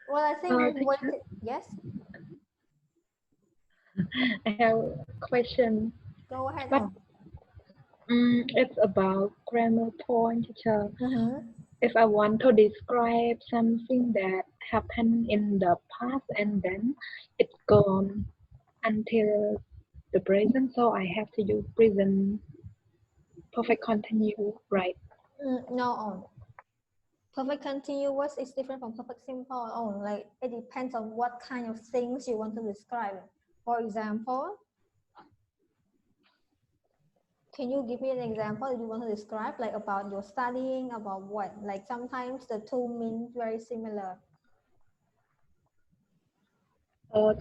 Well, I think Teacher, yes, I have a question, go ahead but on. it's about grammar point, teacher. Mm-hmm. If I want to describe something that happened in the past and then it's gone until the present, so I have to use present perfect continuous, right? No, perfect continuous is different from perfect simple. Oh, like it depends on what kind of things you want to describe. For example, can you give me an example that you want to describe, like about your studying, about what? Like sometimes the two mean very similar.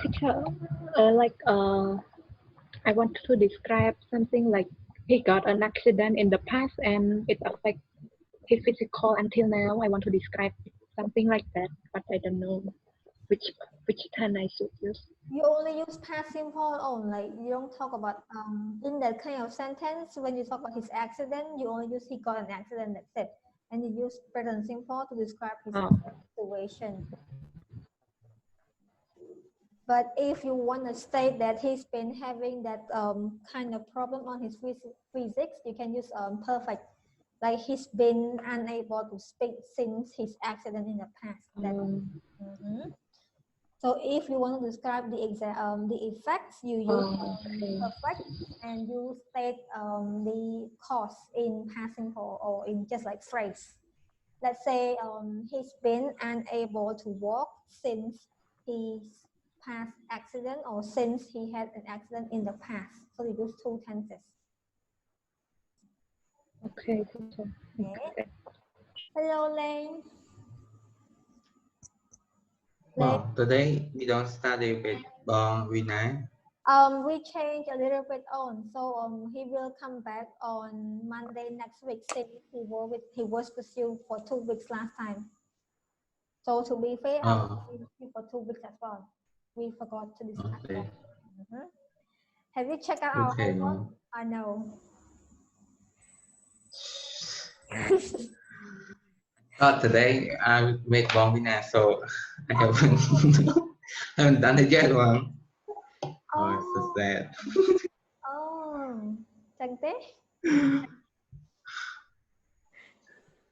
Teacher, I want to describe something like he got an accident in the past and it affects his physical until now. I want to describe something like that, but I don't know which which turn I should use. You only use past simple on, like you don't talk about in that kind of sentence when you talk about his accident, you only use he got an accident, that's it. And you use present simple to describe his Oh, situation. But if you want to state that he's been having that kind of problem on his physics, you can use perfect. Like he's been unable to speak since his accident in the past. That. Mhm. So if you want to describe the effects, you use okay. perfect, and you state the cause in past simple or in just like phrase. Let's say he's been unable to walk since his past accident or since he had an accident in the past. So you use two tenses. Okay, teacher. Okay. Hello, Lane. Lane. Well, today we don't study with Vinay. We change a little bit on, so he will come back on Monday next week. Since he was with you for 2 weeks last time. So to be fair, I will Oh, be with you for 2 weeks as well. We forgot to discuss that. okay. Have you checked out our Okay, homework? Mom. I know. Today I will make Vinay, so I haven't Oh, haven't done it yet, Mom. Oh, it's so oh, sad. oh. Chẳng thế.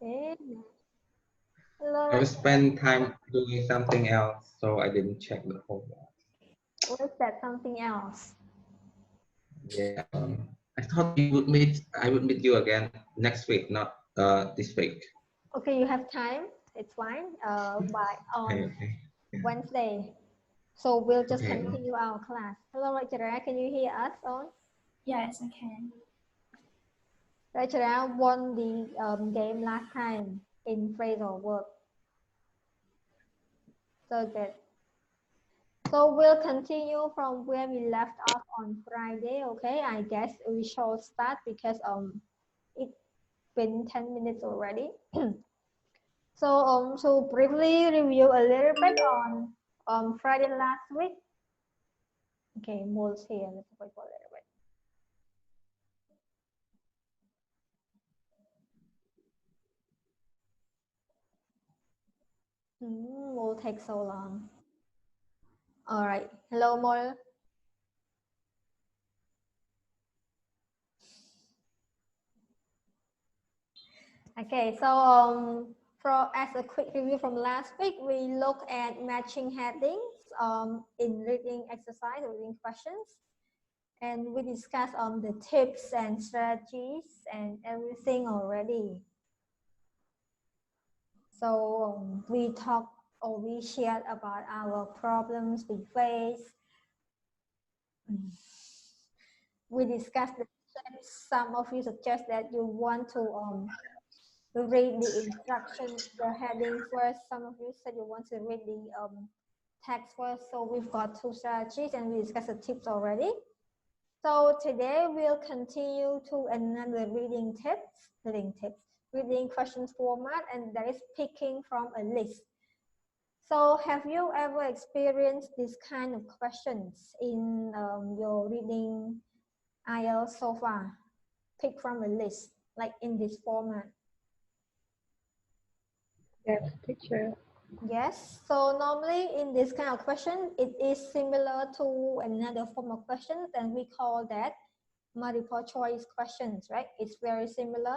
Thế. I Hello, will spend time doing something else, so I didn't check the homework. what's that something else? Yeah. I thought we would meet. I would meet you again next week, not this week. Okay, you have time. It's fine. By Okay, on okay. Yeah. Wednesday. So we'll just Okay. continue our class. Hello, Rachel. Can you hear us on? Yes, I can. Rachel won the game last time in phrasal verb. So good. So we'll continue from where we left off on Friday. Okay, I guess we shall start because it's been 10 minutes already. So briefly review a little bit on Friday last week. Okay, Mole's here. Let's wait for a little bit. Will take so long. All right. Hello, Mole. Okay, so as a quick review from last week, we look at matching headings in reading exercise, reading questions, and we discuss the tips and strategies and everything already. So we talked or we shared about our problems we face. We discussed the steps. Some of you suggest that you want to read the instruction, the heading first. Some of you said you want to read the text first. So we've got two strategies and we discussed the tips already. So today we'll continue to another reading questions format, and that is picking from a list. So have you ever experienced this kind of questions in your reading IELTS so far? Pick from a list, like in this format. Yes, teacher. Yes, so normally in this kind of question, it is similar to another form of questions, and we call that multiple choice questions, right? It's very similar,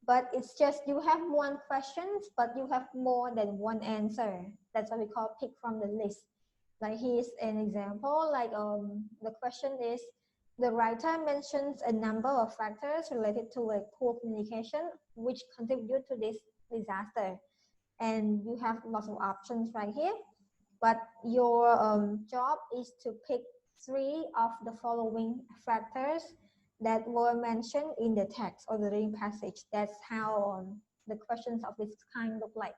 but it's just you have one questions, but you have more than one answer. That's what we call pick from the list. Like here's an example, like the question is, the writer mentions a number of factors related to like poor communication, which contribute to this disaster. And you have lots of options right here, but your job is to pick 3 of the following factors that were mentioned in the text or the reading passage. That's how the questions of this kind look like.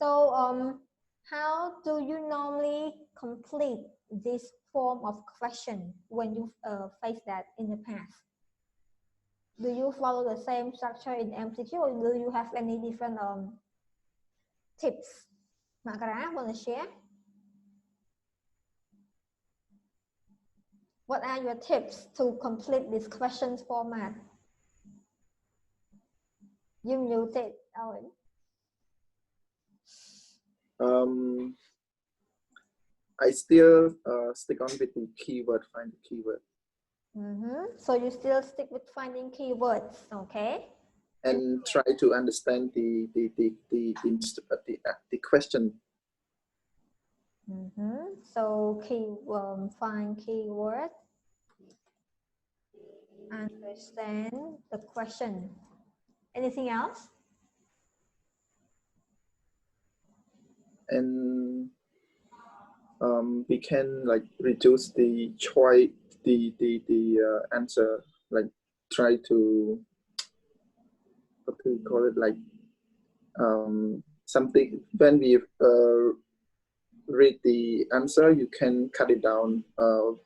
So how do you normally complete this form of question when you face that in the past? Do you follow the same structure in MCQ, or do you have any different tips? Makara, want to share? What are your tips to complete this questions format? You muted, Owen. I still stick on with the keyword, find the keyword. So you still stick with finding keywords, okay? And try to understand the question. So find keyword, understand the question. Anything else? And we can like reduce the choice, the answer, like try to, what do we call it, like something when we read the answer, you can cut it down,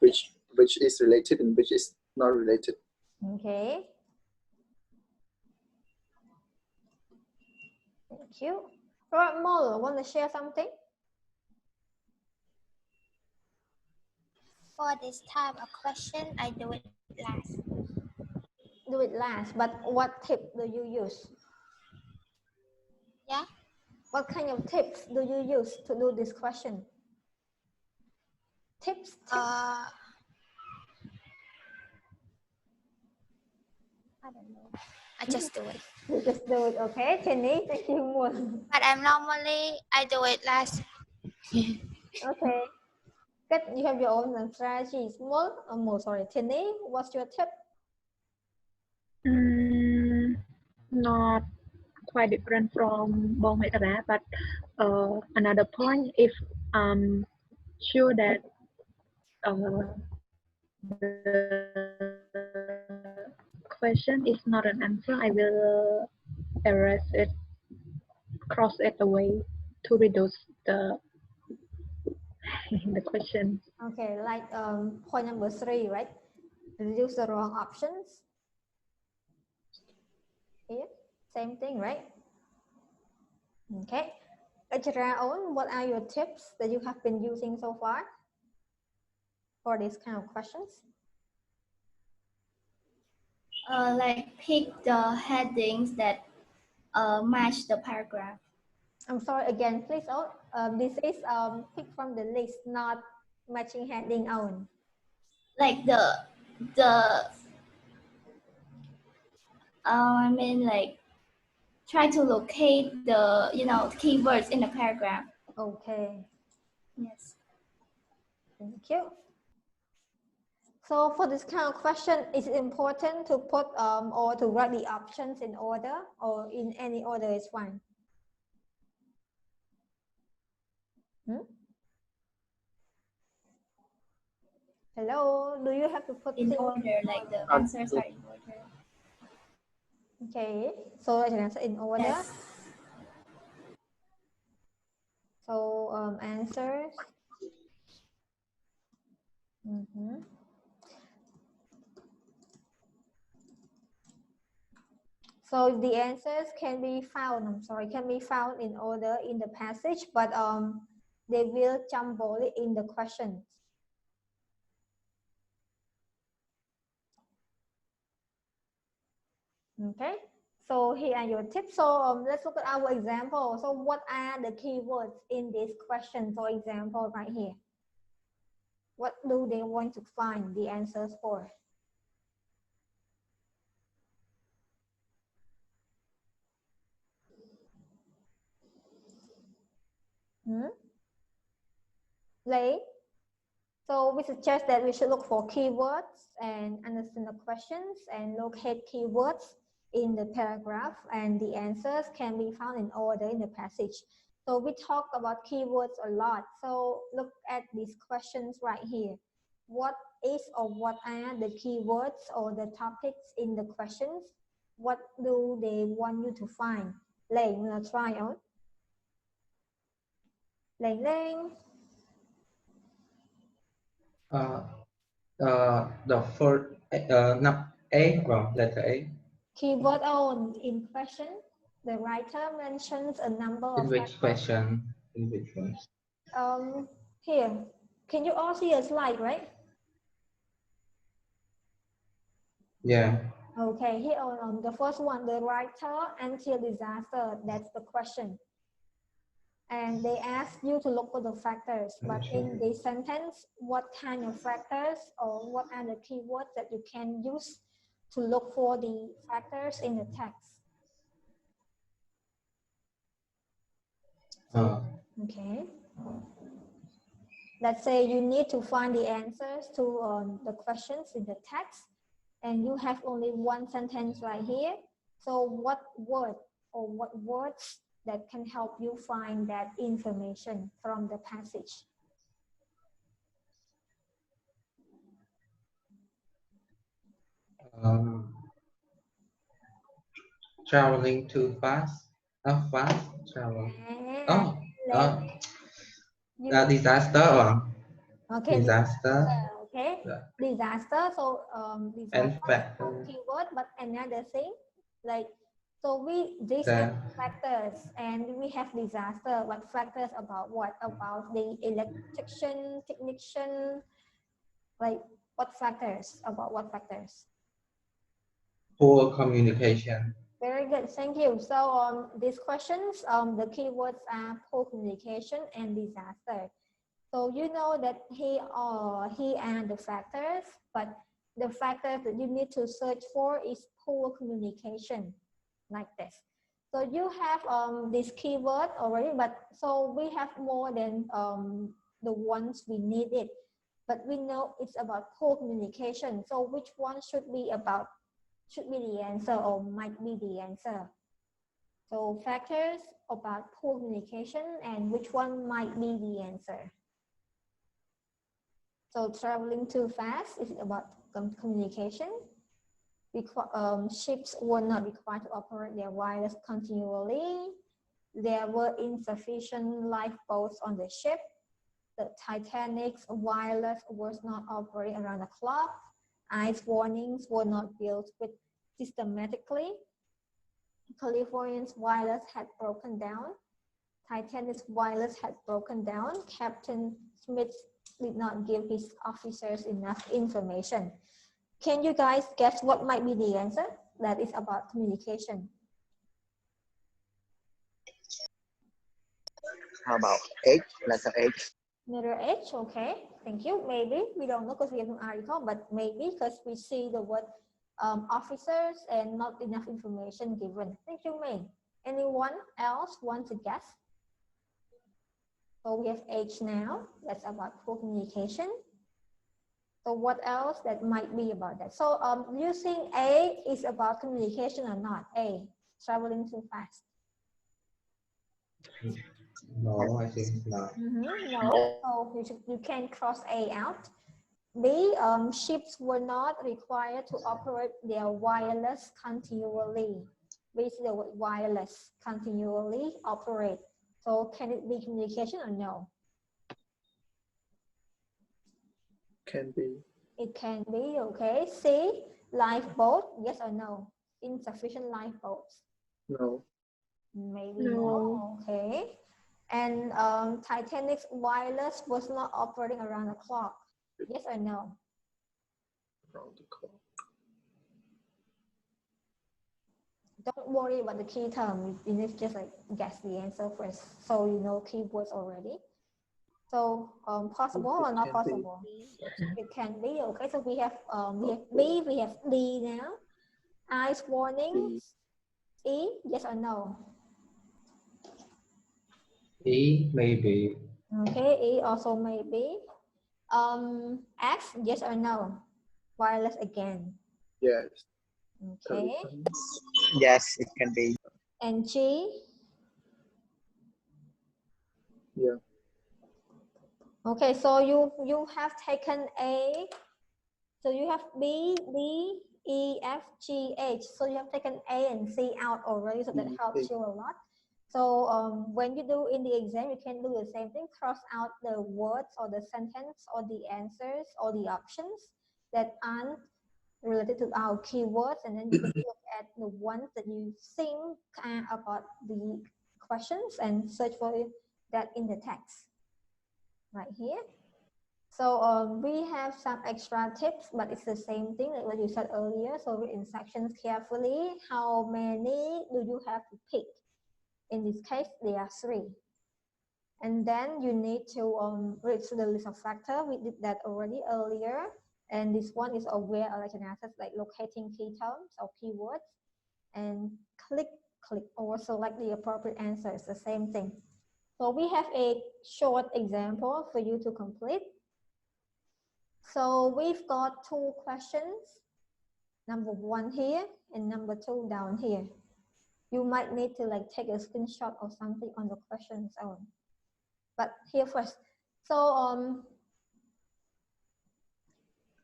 which is related and which is not related. Okay. Thank you. Right, Mo, want to share something? For this type of question, I do it last. Do it last, but what tip do you use? Yeah. What kind of tips do you use to do this question? Tips? I don't know. I just do it. You just do it, okay? Jenny, thank you more. But I do it last. Okay. Good. You have your own strategy. More, sorry. Jenny, what's your tip? Not quite different from Bong Metara, but another point, if I'm sure that the question is not an answer, I will erase it, cross it away to reduce the question. Okay, like point number 3, right? Reduce the wrong options. Yeah, same thing, right? Okay. Ajraon, what are your tips that you have been using so far for these kind of questions? Like pick the headings that match the paragraph. I'm sorry again, please. This is pick from the list, not matching heading on. Like I mean, like try to locate the keywords in the paragraph. Okay. Yes. Thank you. So for this kind of question, is it important to put or to write the options in order, or in any order is fine? Hello, do you have to put in things order, like the answers are in order. Okay, so I can answer in order. Yes. So answers. So the answers can be found, can be found in order in the passage, but they will jumble it in the questions. Okay, So here are your tips. So let's look at our example. So what are the keywords in this question? For example, right here. What do they want to find the answers for? Lay. So we suggest that we should look for keywords and understand the questions and locate keywords in the paragraph, and the answers can be found in order in the passage. So we talk about keywords a lot. So look at these questions right here. What is or what are the keywords or the topics in the questions? What do they want you to find? Lay, I'm gonna try out. Lay, lay. The first not A, wrong, letter A. Keyword on in question. The writer mentions a number of In which factors. question? In which one? Here, can you all see a slide, right? Yeah. Okay, here on the first one, the writer until disaster, that's the question. And they ask you to look for the factors, but in the sentence, what kind of factors or what are the keywords that you can use to look for the factors in the text? Okay. Let's say you need to find the answers to the questions in the text, and you have only one sentence right here. So what word or what words that can help you find that information from the passage? Traveling too fast. Fast travel. Disaster. Okay. Disaster. Okay. Yeah. Disaster. So disaster is one keyword, but another thing, like, so these are factors, and we have disaster. But factors about what? About the electrician, technician, like what factors? About what factors? Poor communication. Very good, thank you. So these questions, the keywords are poor communication and disaster. So you know that he are the factors, but the factors that you need to search for is poor communication, like this. So you have this keyword already, but so we have more than the ones we needed, but we know it's about poor communication. So which one should be the answer or might be the answer? So factors about poor communication, and which one might be the answer? So traveling too fast is about communication. Ships were not required to operate their wireless continually. There were insufficient lifeboats on the ship. The Titanic's wireless was not operating around the clock. Ice warnings were not built with systematically. California's wireless had broken down. Titanic's wireless had broken down. Captain Smith did not give his officers enough information. Can you guys guess what might be the answer? That is about communication. How about H, letter H? Letter H, okay, thank you. Maybe, we don't know because we have an article, but maybe because we see the word officers and not enough information given. Thank you, May. Anyone else want to guess? So we have H now, that's about poor communication. So what else that might be about that? So you think A is about communication or not? A, traveling too fast. No, I think not. No, so you can cross A out. B, ships were not required to operate their wireless continually. Basically, the word wireless, continually operate. So can it be communication or no? Can be. It can be, okay. C, lifeboat, yes or no? Insufficient lifeboats? No. Maybe no, okay. And Titanic's wireless was not operating around the clock. Yes or no? Around the clock. don't worry about the key term. You need to just like guess the answer first, so you know keywords already. So possible or not Can be. possible? It can be. Okay, so we have B, we have D now. Eyes warning. E, yes or no? E, maybe. Okay, E also maybe. X, yes or no? Wireless again. Yes. Okay. Yes, it can be. And G? Yeah. Okay, so you have taken A. So you have B, D, E, F, G, H. So you have taken A and C out already, so that helps you a lot. So when you do in the exam, you can do the same thing. Cross out the words or the sentence or the answers or the options that aren't related to our keywords, and then you can look at the ones that you think about the questions and search for that in the text right here. So we have some extra tips, but it's the same thing like what you said earlier. So read instructions carefully. How many do you have to pick? In this case, there are 3. And then you need to read through the list of factors. We did that already earlier. And this one is aware election assets, like locating key terms or keywords. And click or select the appropriate answer. It's the same thing. So we have a short example for you to complete. So we've got 2 questions. Number 1 here and number 2 down here. You might need to like take a screenshot or something on the questions own. But here first. So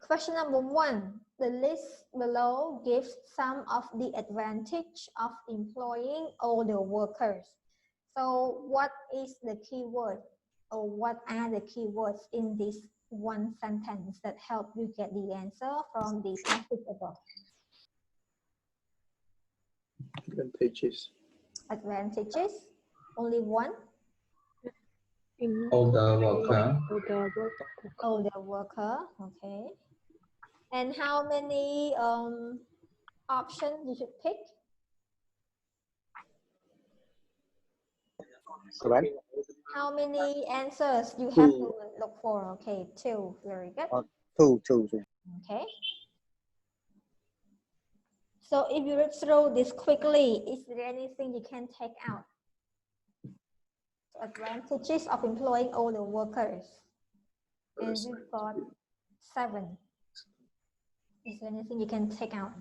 question number 1, the list below gives some of the advantage of employing older workers. So what is the keyword or what are the keywords in this one sentence that help you get the answer from the passage above? Advantages. Advantages, only one? Older worker. Older worker, okay. And how many options you should pick? Correct. How many answers you have to look for? Okay, 2, very good. Two. Okay. So if you read through this quickly, is there anything you can take out? Advantages of employing older workers. And we've got 7. Is there anything you can take out?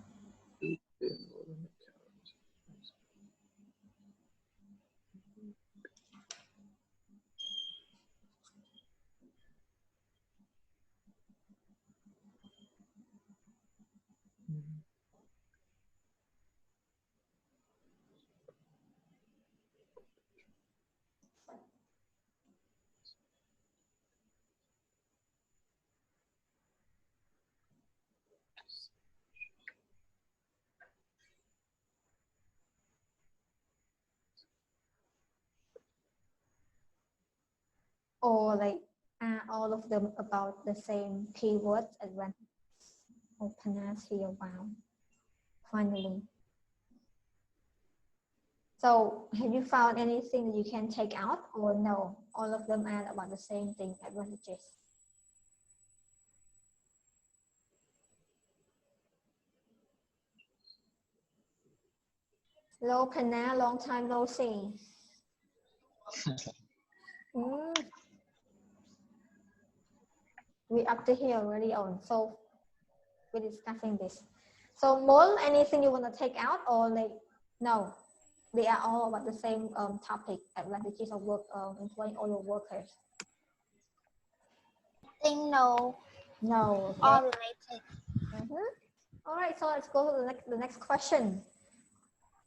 Or like are all of them about the same keywords? Advantage. Open as here. Wow. Finally. So have you found anything that you can take out or no? All of them are about the same thing, advantages. Hello, Kana, long time no see. We up to here already on, so we're discussing this. So Mol, anything you want to take out or like, no, they are all about the same topic, advantages of work, employing older workers. I think no. No, okay. All related. All right, so let's go to the next question.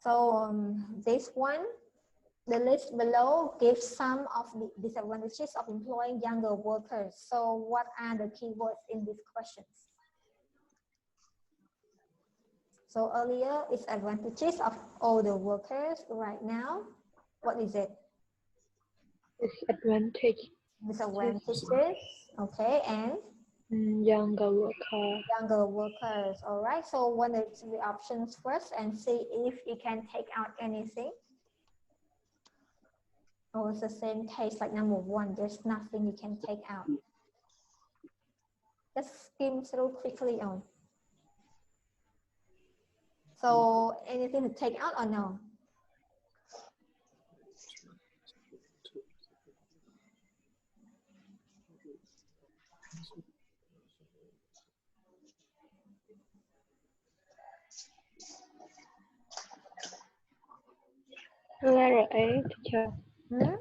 So this one, the list below gives some of the disadvantages of employing younger workers. So what are the keywords in these questions? So earlier it's advantages of older workers. Right now, what is it? Disadvantage. Disadvantages. Okay, and Younger worker. Younger workers. All right. So one of the options first and see if you can take out anything. Or it's the same case like number one. There's nothing you can take out. Just skim through quickly on. So anything to take out or no? Letter A, teacher. Hmm?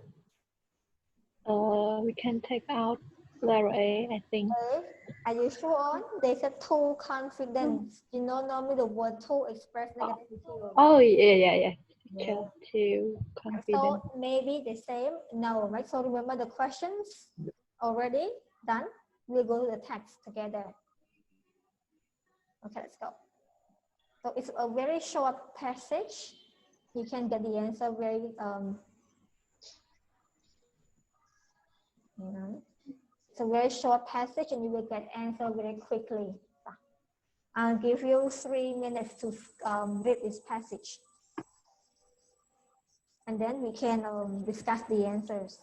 We can take out letter A, I think. Okay. Are you sure on? They said too confident. You know, normally the word too express negativity. Oh, yeah. Yeah. Teacher, too confident. So maybe the same. No, right? So remember the questions already done. We'll go to the text together. Okay, let's go. So it's a very short passage. You can get the answer very it's a very short passage and you will get answer very quickly. I'll give you 3 minutes to read this passage. And then we can discuss the answers.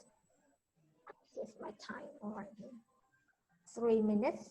Here's my time, all right. 3 minutes.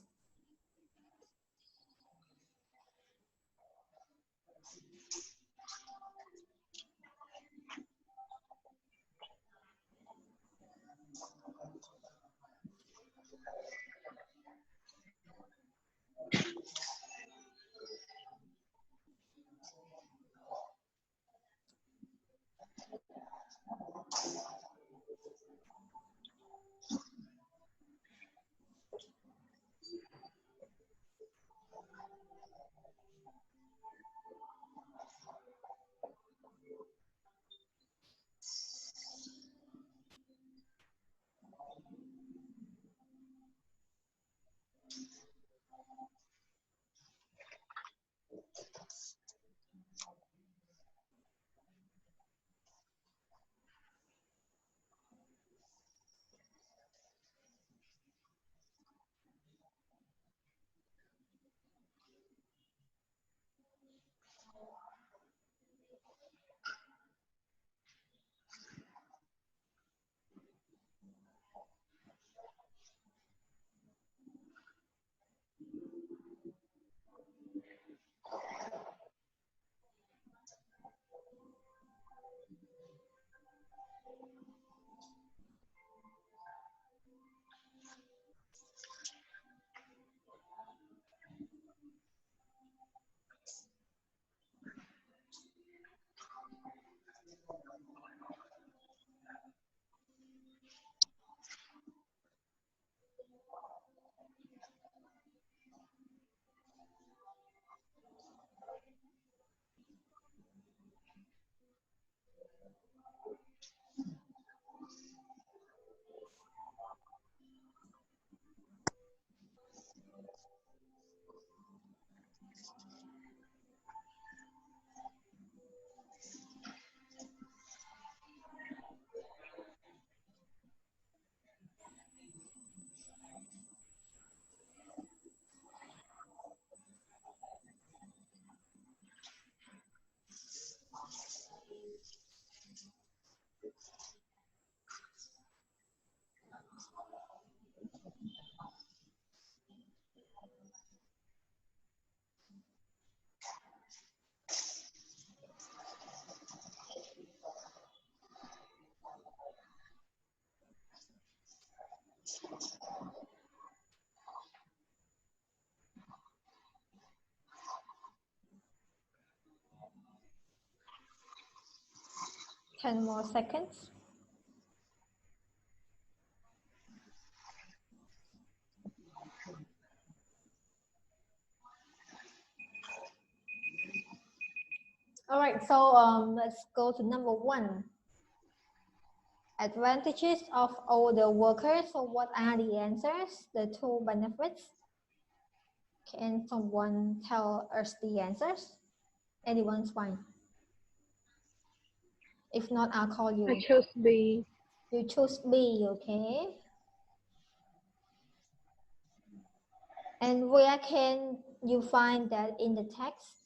Ten more seconds. All right, so let's go to number one. Advantages of older workers. So what are the answers? The two benefits. Can someone tell us the answers? Anyone's fine. If not, I'll call you. I chose B. You choose B, okay? And where can you find that in the text?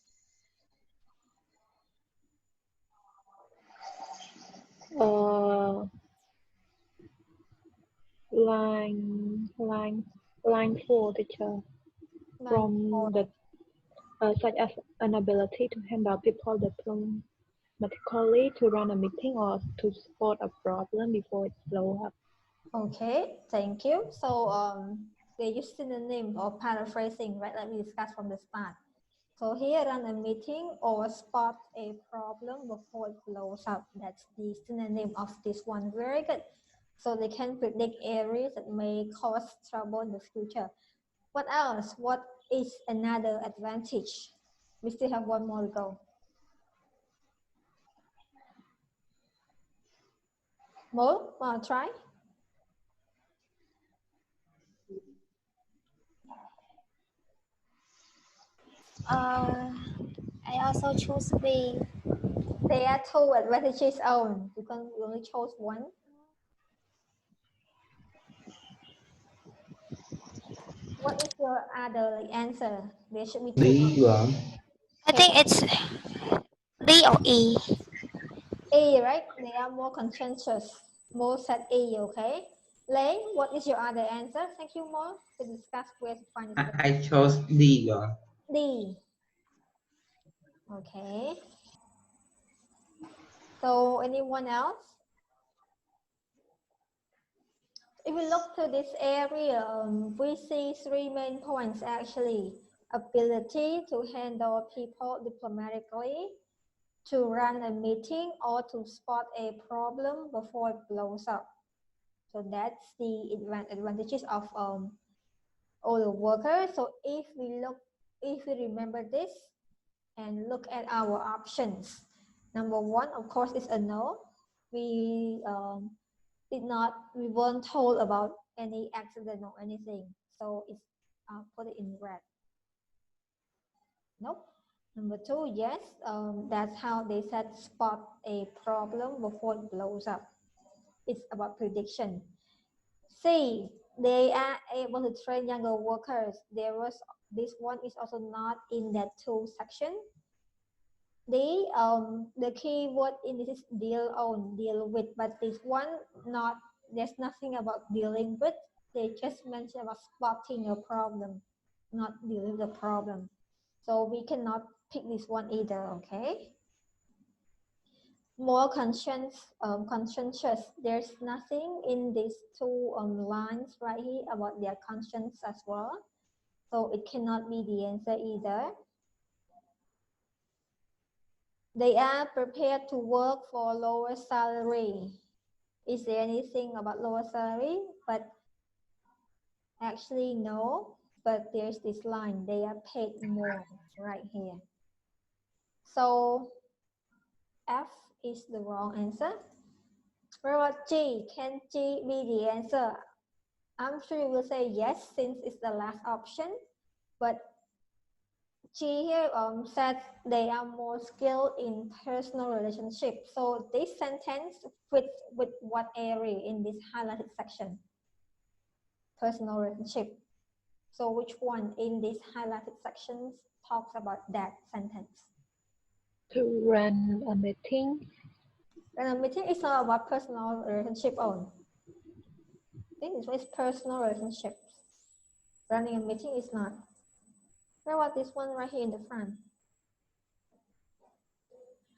Line 4, teacher. From the such as an ability to handle people diplomatically, to run a meeting, or to spot a problem before it blows up. Okay, thank you. So they use synonym or paraphrasing, right? Like we discussed from the start. So here, run a meeting or spot a problem before it blows up. That's the synonym of this one. Very good. So they can predict areas that may cause trouble in the future. What else? What is another advantage? We still have one more to go. Mo, want to try? I also choose B. There are two advantages only. You can only choose one. What is your other answer? There should be two. D one. I think it's D or E. A, right? They are more conscientious. Mo said A, okay? Lei, what is your other answer? Thank you, Mo, to discuss where to find it. I chose D one. D. Okay. So anyone else? If we look to this area, we see three main points actually. Ability to handle people diplomatically, to run a meeting, or to spot a problem before it blows up. So that's the advantages of all the workers. So if we remember this and look at our options, number one, of course, is a no. We weren't told about any accident or anything, so it's put it in red. Nope. Number two, yes, that's how they said spot a problem before it blows up. It's about prediction. C, they are able to train younger workers. This one is also not in that two section. The key word in this is deal with, but this one there's nothing about dealing with. They just mentioned about spotting a problem, not dealing with the problem. So we cannot pick this one either, okay? More conscientious. There's nothing in these two lines right here about their conscience as well. So it cannot be the answer either. They are prepared to work for lower salary. Is there anything about lower salary? But actually no, but there's this line, they are paid more right here. So F is the wrong answer. What about G? Can G be the answer? I'm sure you will say yes since it's the last option, but G here said they are more skilled in personal relationships. So this sentence fits with what area in this highlighted section? Personal relationship. So which one in these highlighted sections talks about that sentence? To run a meeting. Run a meeting is not about personal relationship only. This is personal relationships. Running a meeting is not. What about this one right here in the front?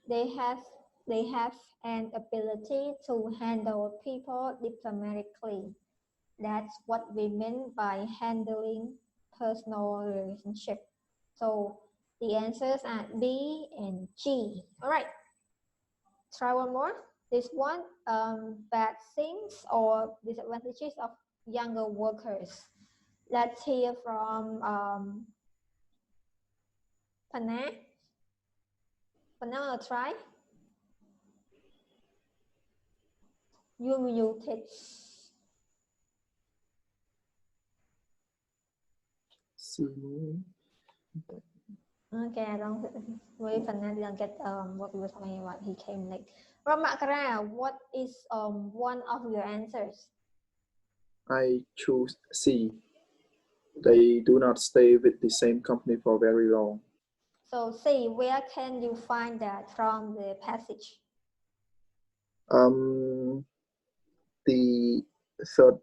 They have an ability to handle people diplomatically. That's what we mean by handling personal relationship. So the answers are B and G. All right. Try one more. This one, bad things or disadvantages of younger workers. Let's hear from Pana. Pana, try. You muted. Okay, I don't. Maybe Pana didn't get what we were talking about. He came late. Ramakara, what is one of your answers? I choose C. They do not stay with the same company for very long. So C, where can you find that from the passage? The third.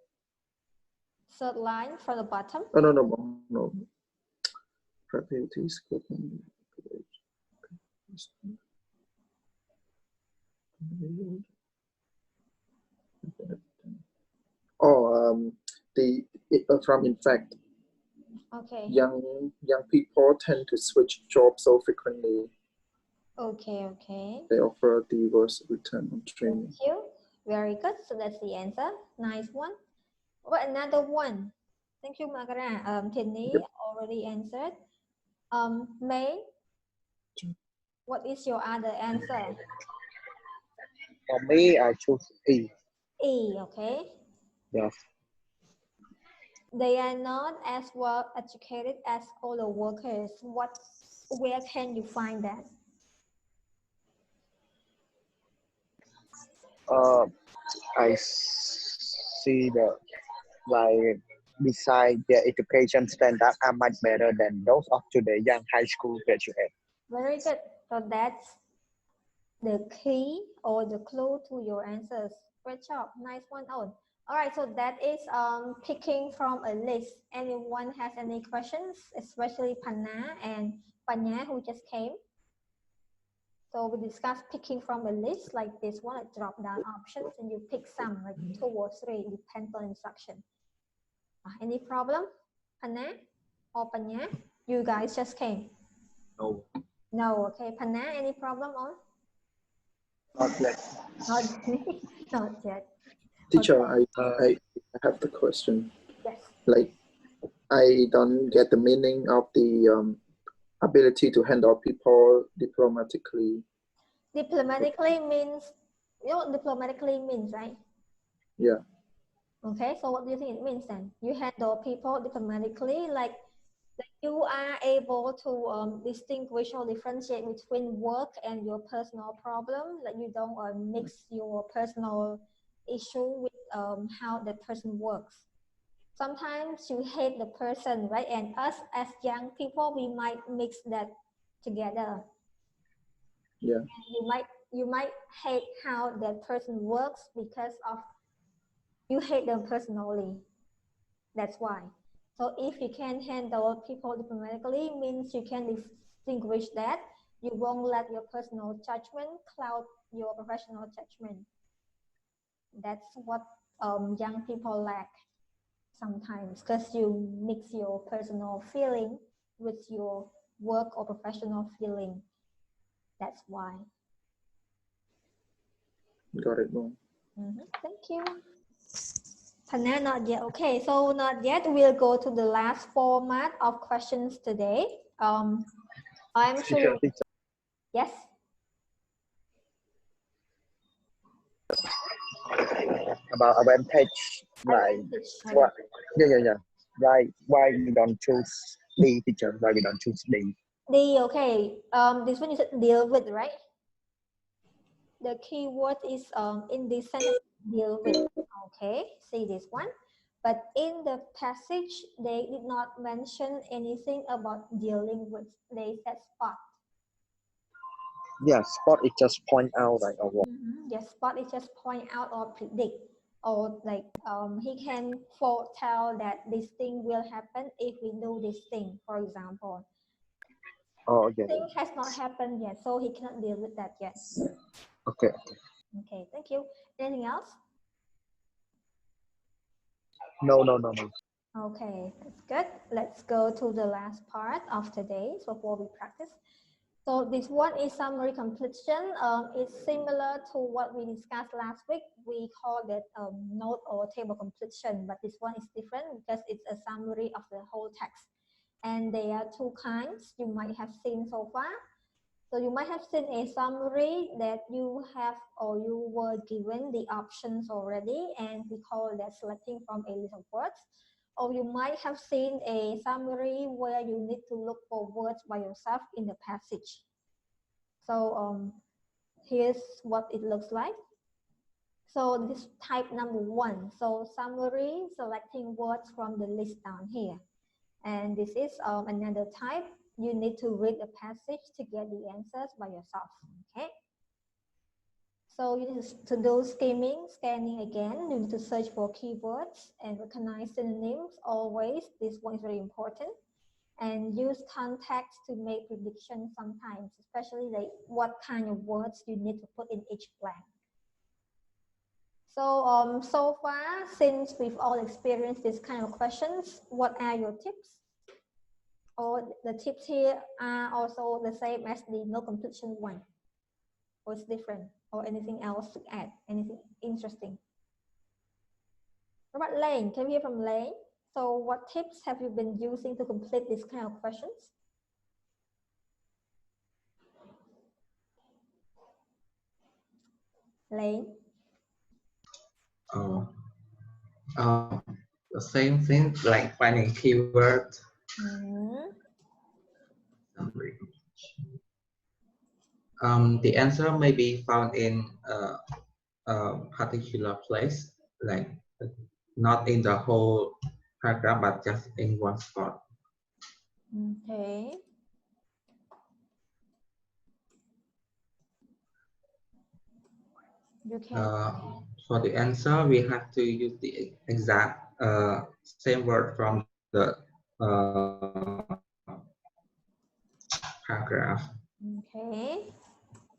Third line from the bottom. Oh no. Properties. From in fact. Okay. Young people tend to switch jobs so frequently. Okay. They offer diverse return on training. Thank you. Very good. So that's the answer. Nice one. What another one? Thank you, Margaret. Tinny already answered. May, what is your other answer? For me, I choose E. E, okay. Yes. They are not as well educated as older workers. Where can you find that? I see that like beside their education standard are much better than those of today young high school graduates. Very good. So that's the key or the clue to your answers. Great job. Nice one out. All right, so that is picking from a list. Anyone has any questions, especially Panna and Panya who just came? So we discussed picking from a list like this one, like drop down options, and you pick some, like 2 or 3, depends on instruction. Any problem, Panna or Panya? You guys just came. No. No, okay. Panna, any problem on? Not yet. Not yet. Teacher, Okay. I have the question. Yes. Like, I don't get the meaning of the ability to handle people diplomatically. Diplomatically means, you know what diplomatically means, right? Yeah. Okay, so what do you think it means then? You handle people diplomatically, like you are able to distinguish or differentiate between work and your personal problem, like you don't mix your personal issue with how the person works. Sometimes you hate the person, right? And us as young people, we might mix that together. Yeah. You might hate how that person works because of you hate them personally. That's why. So if you can handle people diplomatically, means you can distinguish that. You won't let your personal judgment cloud your professional judgment. That's what young people lack sometimes, because you mix your personal feeling with your work or professional feeling. That's why. Got it wrong. Thank you. Panna, not yet. Okay, so not yet. We'll go to the last format of questions today. I'm sure. Teacher. Yes. About advantage, like what? Yeah. Why you don't choose D, teacher? Why we don't choose D? D, okay. This one you said deal with, right? The keyword is in this sentence, deal with. Okay, see this one. But in the passage, they did not mention anything about dealing with. They said spot. Yeah, spot it just point out like or what? Yes, spot it just point out or predict, or like he can foretell that this thing will happen if we do this thing, for example. Oh, okay. Thing has not happened yet, so he cannot deal with that yet. Okay. Okay, thank you. Anything else? No. Okay, that's good. Let's go to the last part of today before we practice. So this one is summary completion. It's similar to what we discussed last week. We call it note or table completion, but this one is different because it's a summary of the whole text. And there are 2 kinds you might have seen so far. So you might have seen a summary that you have or you were given the options already, and we call that selecting from a list of words. Or you might have seen a summary where you need to look for words by yourself in the passage. So here's what it looks like. So this type number 1. So summary, selecting words from the list down here. And this is another type. You need to read the passage to get the answers by yourself. Okay. So you need to do scanning again. You need to search for keywords and recognize synonyms always. This one is very important. And use context to make predictions sometimes, especially like what kind of words you need to put in each blank. So, so far, since we've all experienced this kind of questions, what are your tips? Or the tips here are also the same as the no completion one? Or it's different? Or anything else to add? Anything interesting? What about Lane? Can we hear from Lane? So what tips have you been using to complete this kind of questions? Lane? The same thing like finding keywords. The answer may be found in a particular place, like not in the whole paragraph, but just in one spot. Okay. You can. For the answer, we have to use the exact same word from the paragraph. Okay.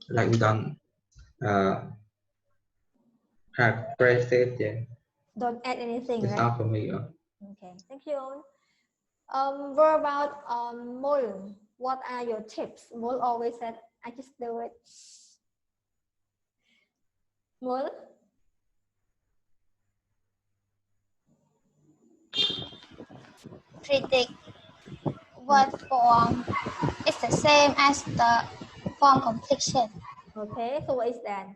Like we don't paraphrase it. Yeah. Don't add anything, It's right? not for me. Okay, thank you. What about Mol? What are your tips? Mol always said, I just do it. Mol? Predict word form is the same as the form completion. Okay, so what is that?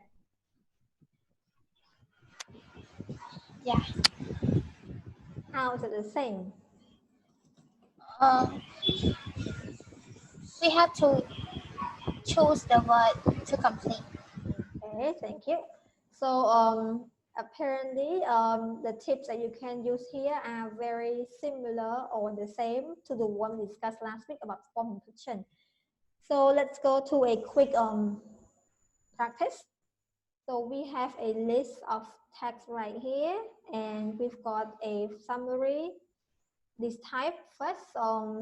Yeah. How is it the same? We have to choose the word to complete. Okay, thank you. So apparently the tips that you can use here are very similar or the same to the one we discussed last week about form completion. So let's go to a quick practice. So we have a list of text right here, and we've got a summary. This type first,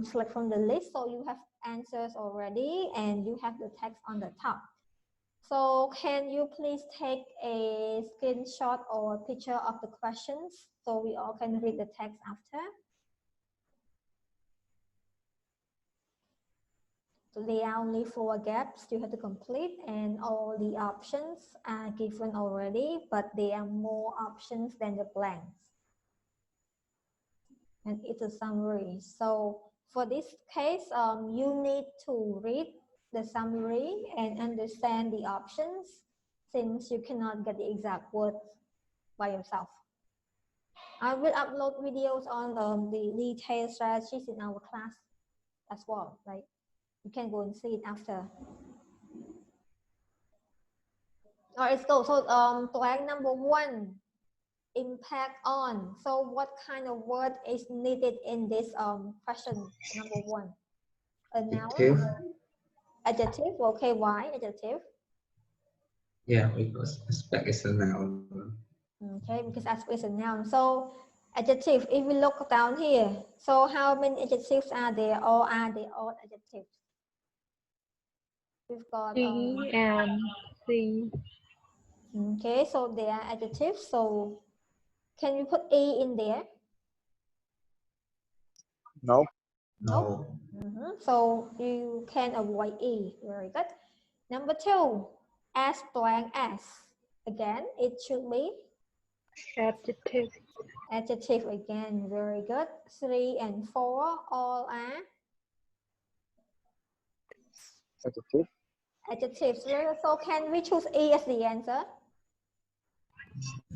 select from the list. So you have answers already, and you have the text on the top. So can you please take a screenshot or picture of the questions so we all can read the text after? So there are only 4 gaps you have to complete, and all the options are given already, but there are more options than the blanks. And it's a summary. So for this case, you need to read the summary and understand the options, since you cannot get the exact words by yourself. I will upload videos on the detailed strategies in our class as well. Like, you can go and see it after. All right, let's go. So blank number 1, impact on. So what kind of word is needed in this question number 1? A noun? Adjective. Adjective. Okay, why adjective? Yeah, because aspect is a noun. Okay, because aspect is a noun. So adjective, if we look down here, so how many adjectives are there, or are they all adjectives? We've got E and C. Okay, so they are adjectives. So can we put E in there? No. No. So you can avoid E. Very good. Number 2, as blank as. Again, it should be Adjective. adjective again. Very good. 3 and 4 all are Adjective. adjectives. So can we choose E as the answer?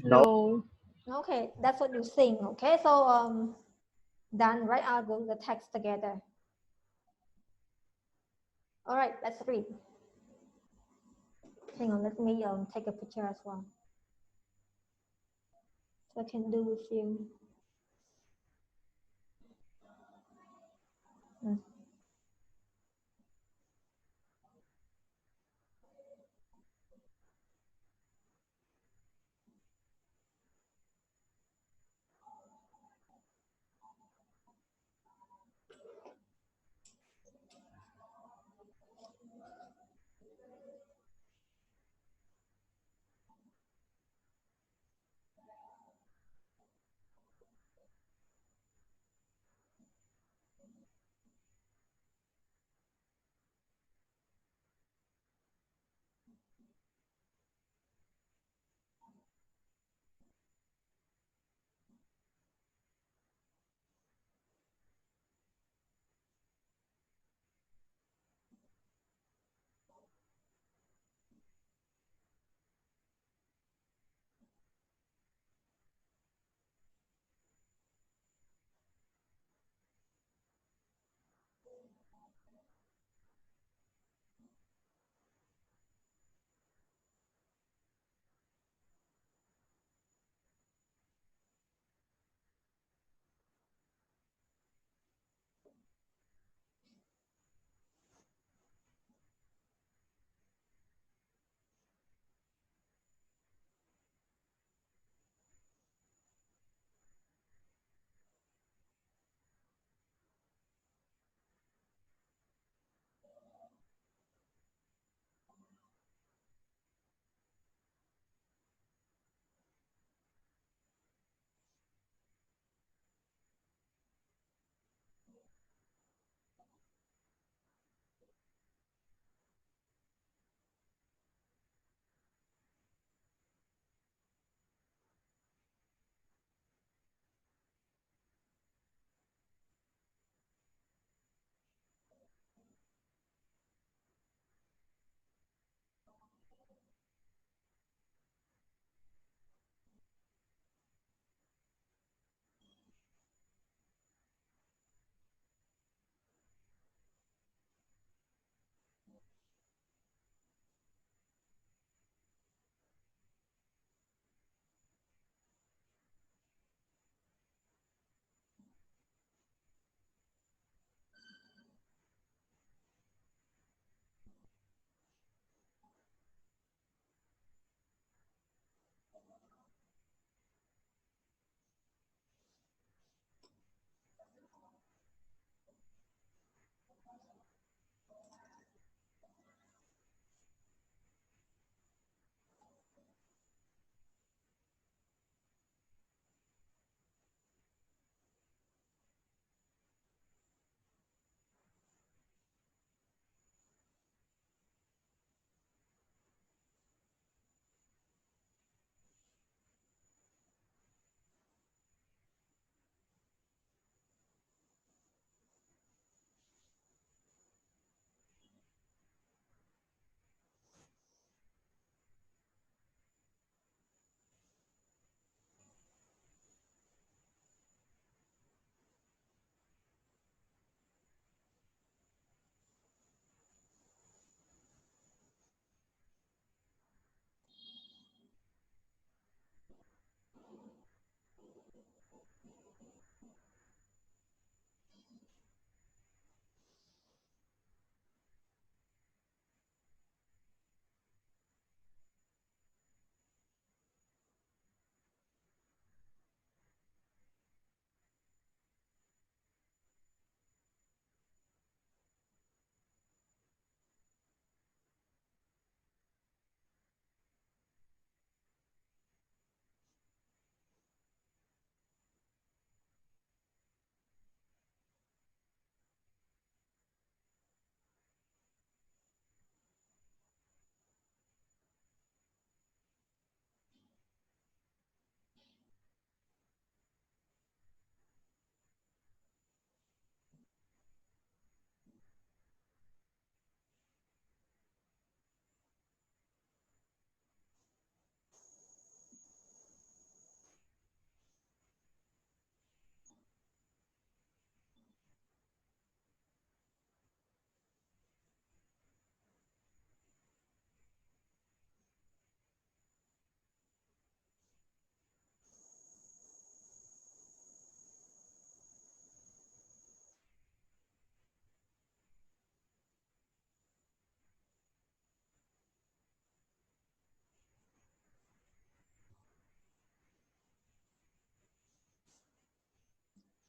No. Okay, that's what you think. Okay, so done, right? I'll go the text together. All right, let's read. Hang on, let me take a picture as well, so I can do with you. Mm.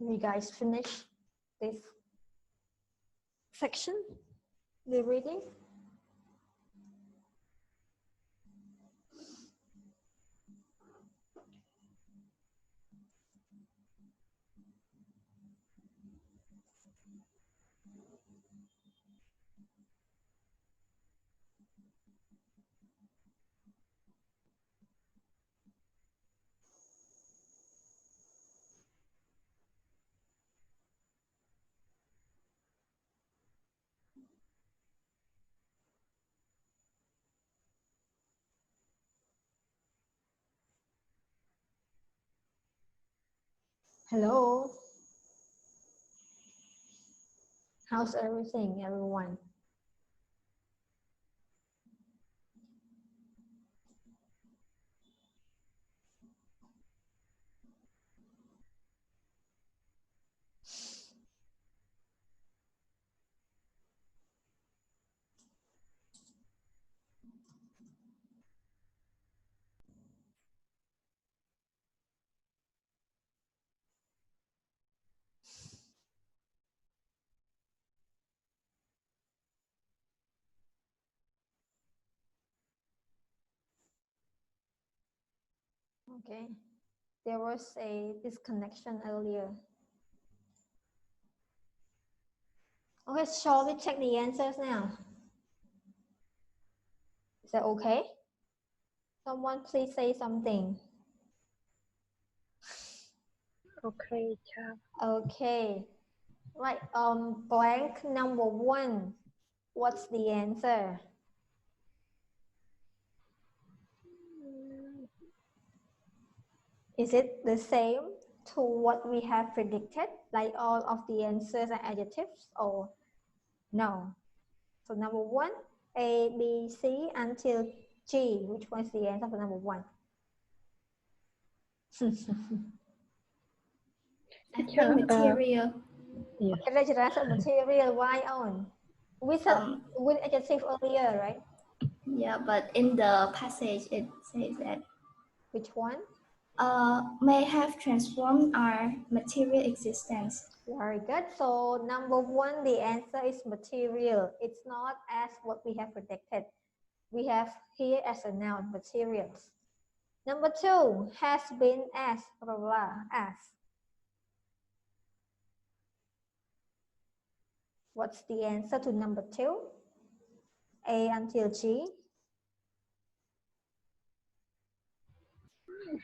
You guys finish this section, the reading? Hello. How's everything, everyone? Okay. There was a disconnection earlier. Okay, shall we check the answers now? Is that okay? Someone please say something. Okay, cha. Okay. Right. Blank number 1. What's the answer? Is it the same to what we have predicted? Like all of the answers are adjectives or no? So number 1, A, B, C until G. Which one's the answer for number 1? Teacher, Material. yes. Okay, let's answer material. Why on? We said with adjective earlier, right? Yeah, but in the passage it says that Which one? may have transformed our material existence. Very good. So number 1, the answer is material. It's not as what we have predicted. We have here as a noun, materials. Number 2, has been as, blah, blah, blah, as. What's the answer to number 2? A until G.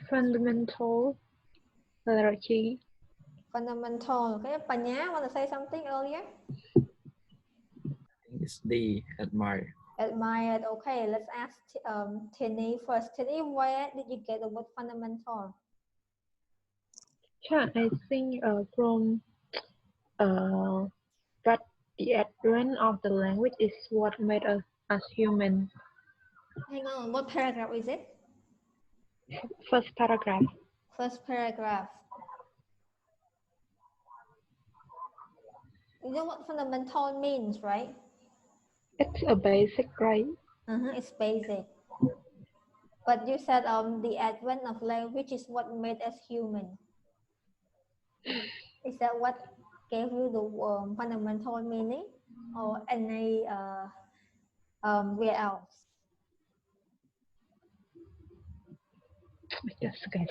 Fundamental, letter G. Fundamental. Okay, Panya, want to say something earlier? It's D, admire. Admired. Okay, let's ask Tinny first. Tinny, where did you get the word fundamental? Cha, I think from but the advent of the language is what made us as human. Hang on, what paragraph is it? First paragraph. First paragraph. You know what fundamental means, right? It's a basic, right? It's basic. But you said the advent of language is what made us human. Is that what gave you the fundamental meaning, or any where else? Yes, guys.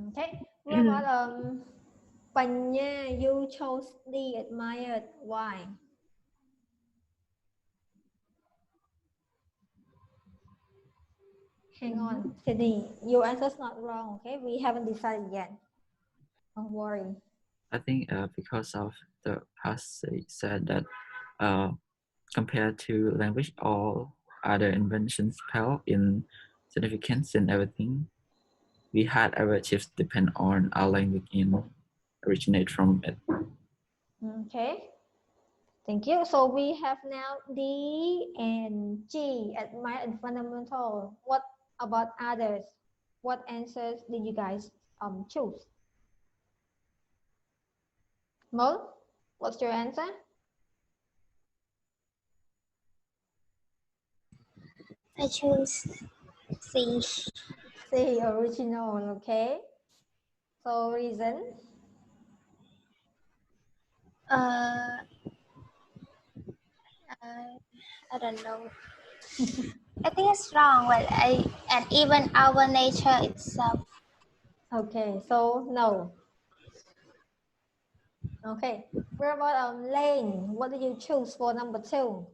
Okay. What about Panya? You chose the admired. Why? Hang on, Sydney. Your answer's not wrong. Okay, we haven't decided yet. Don't worry. I think because of the passage said that compared to language, all other inventions pale in significance and everything. We had our chiefs depend on our language and originate from it. Okay. Thank you. So we have now D and G, admired and fundamental. What about others? What answers did you guys choose? Mo, what's your answer? I choose C. C, original. Okay. So reason? I don't know. I think it's wrong, but and even our nature itself. Okay, so no. Okay, what about Lane? What did you choose for number 2?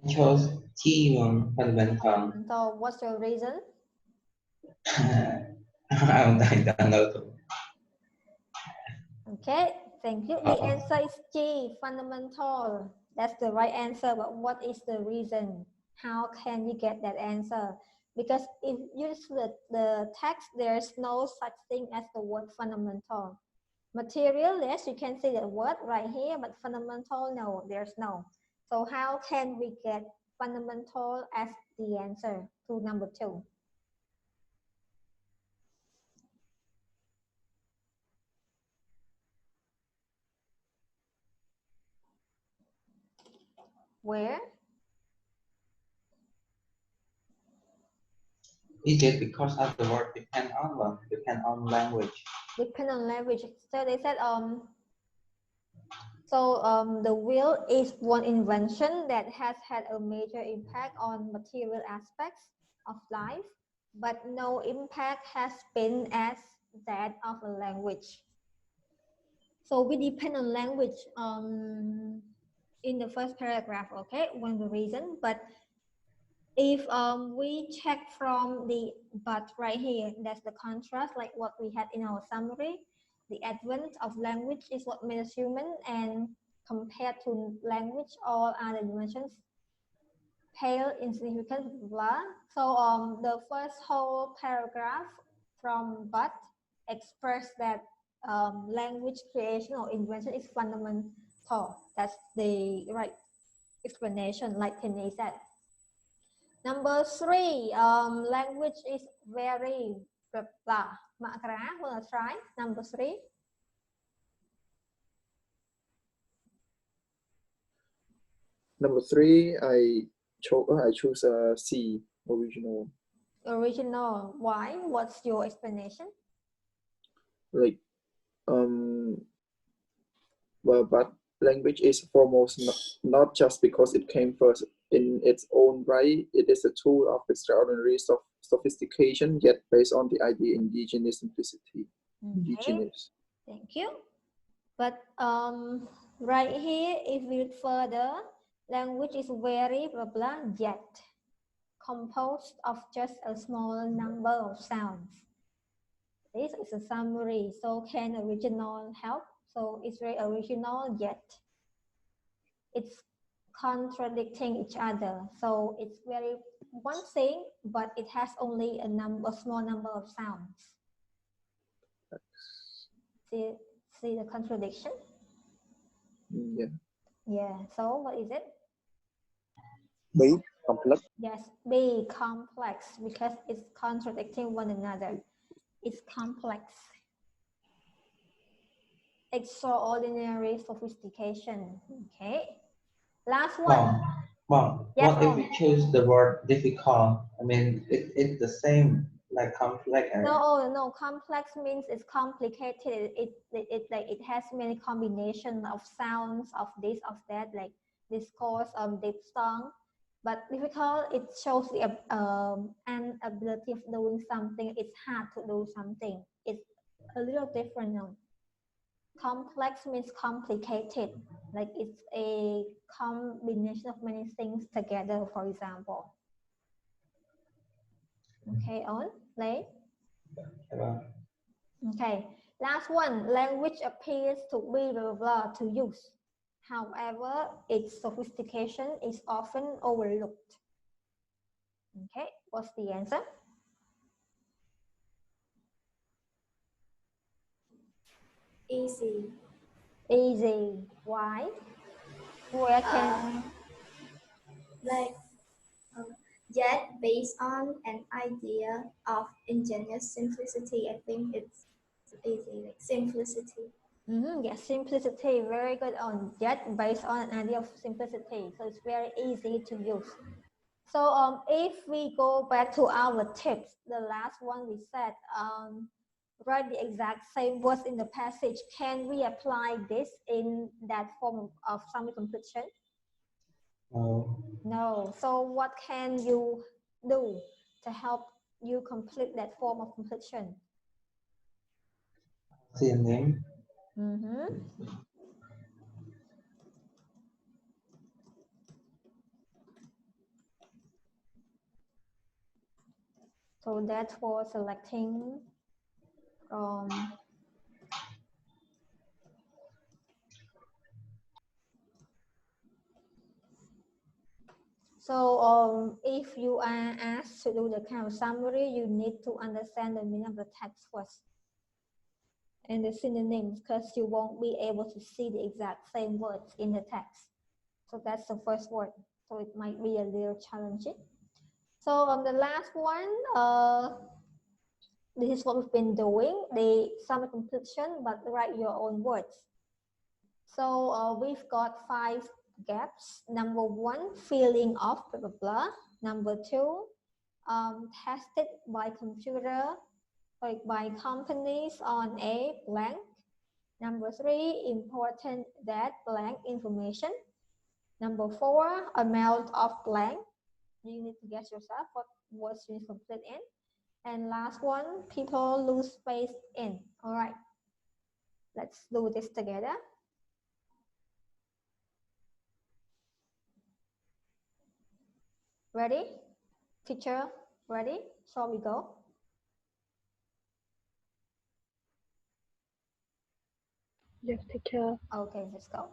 I chose T fundamental. So what's your reason? I don't know. Okay, thank you. The answer is G, fundamental. That's the right answer, but what is the reason? How can we get that answer? Because if you use the text, there's no such thing as the word fundamental. Material, yes, you can see the word right here, but fundamental, no, there's no. So how can we get fundamental as the answer to number 2? Where? Is it because of the word depend on what? Depend on language. Depend on language. So they said the wheel is one invention that has had a major impact on material aspects of life, but no impact has been as that of a language. So we depend on language in the first paragraph, okay, one the reason, but if we check from the but right here, that's the contrast, like what we had in our summary. The advent of language is what made us human, and compared to language, all other dimensions pale, insignificant, blah. So the first whole paragraph from but express that language creation or invention is fundamental. That's the right explanation, like Penny said. Number 3, language is very blah. Makra, wanna try? Number 3. Number 3, I choose C, original. Original. Why? What's your explanation? Like, well, but language is foremost not just because it came first in its own right. It is a tool of extraordinary sophistication, yet based on the idea indigenous simplicity. Okay. Indigenous. Thank you. But right here, if we look further, language is very blah blah, yet composed of just a small number of sounds. This is a summary. So can original help? So it's very original, yet it's contradicting each other. So it's very one thing, but it has only a small number of sounds. See the contradiction? Yeah. Yeah. So what is it? B, complex. Yes, B, complex, because it's contradicting one another. It's complex. Extraordinary sophistication. Okay. Last one. Mom, Yes, what if we choose the word difficult? I mean, it's the same, like complex. No, complex means it's complicated. It has many combinations of sounds, of this, of that, like discourse, deep song. But difficult, it shows the an ability of doing something. It's hard to do something. It's a little different now. Complex means complicated, like it's a combination of many things together, for example. Okay, on, play. Okay, last one, language appears to be blah, blah, blah to use. However, its sophistication is often overlooked. Okay, what's the answer? Easy. Easy. Why? Where can Yet based on an idea of ingenious simplicity, I think it's easy, like simplicity. yes, simplicity, very good on yet based on an idea of simplicity. So it's very easy to use. So if we go back to our tips, the last one we said, write the exact same words in the passage. Can we apply this in that form of summary completion? No. No. So what can you do to help you complete that form of completion? CNN. So that's for selecting from so if you are asked to do the kind of summary, you need to understand the meaning of the text first and the synonyms, because you won't be able to see the exact same words in the text. So that's the first word. So it might be a little challenging. So the last one, this is what we've been doing, the summary completion, but write your own words. So we've got 5 gaps. Number 1, filling of blah, blah, blah. Number 2, tested by computer, like by companies on a blank. Number 3, important that blank information. Number 4, amount of blank. You need to guess yourself what words you need to complete in. And last one, people lose space in. All right, let's do this together. Ready? Teacher, ready? Shall we go? Yes, teacher. Okay, let's go.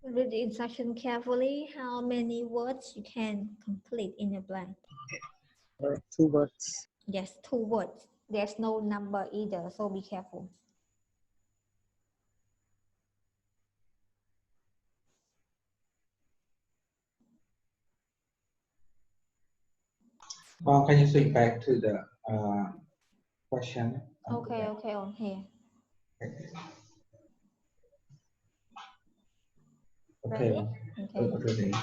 Read the instruction carefully. How many words you can complete in a blank? 2 words. Yes, 2 words. There's no number either, so be careful. Or can you swing back to the question? Okay, okay, on here. Okay. Ready? Okay. Ready.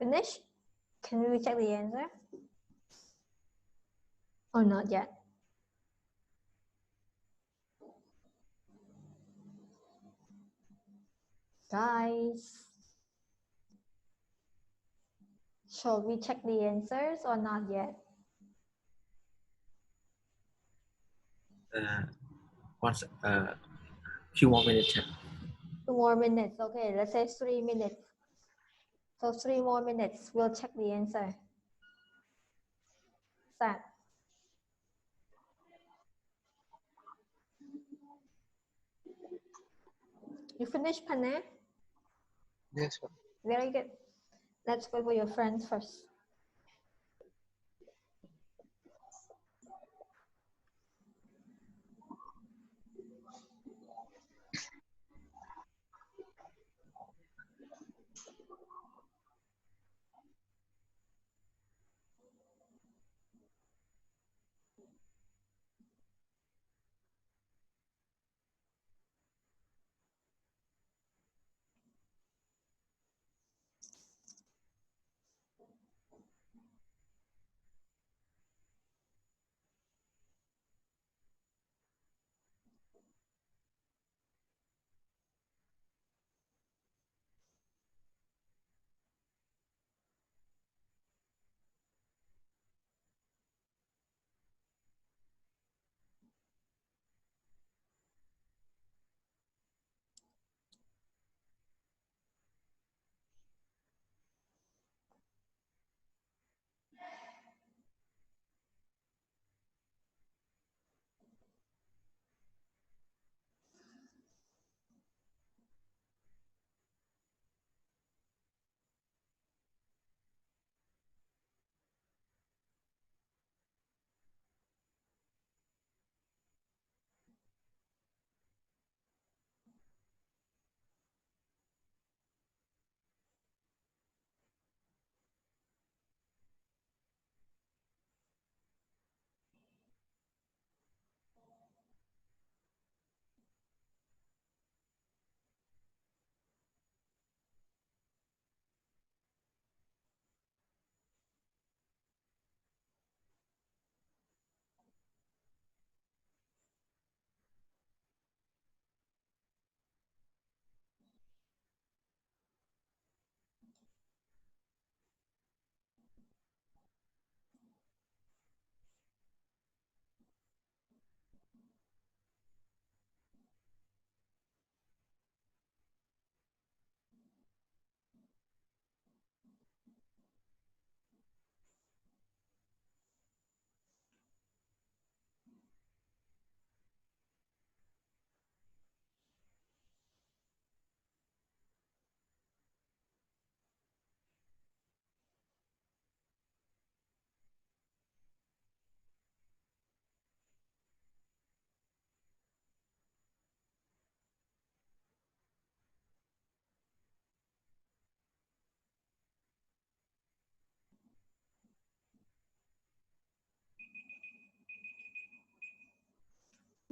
Finish? Can we check the answer? Or not yet? Guys, shall we check the answers or not yet? Once few more minutes. 2 more minutes. Okay, let's say 3 minutes. So 3 more minutes, we'll check the answer. Start. You finished, Panay? Yes, sir. Very good. Let's wait for your friends first.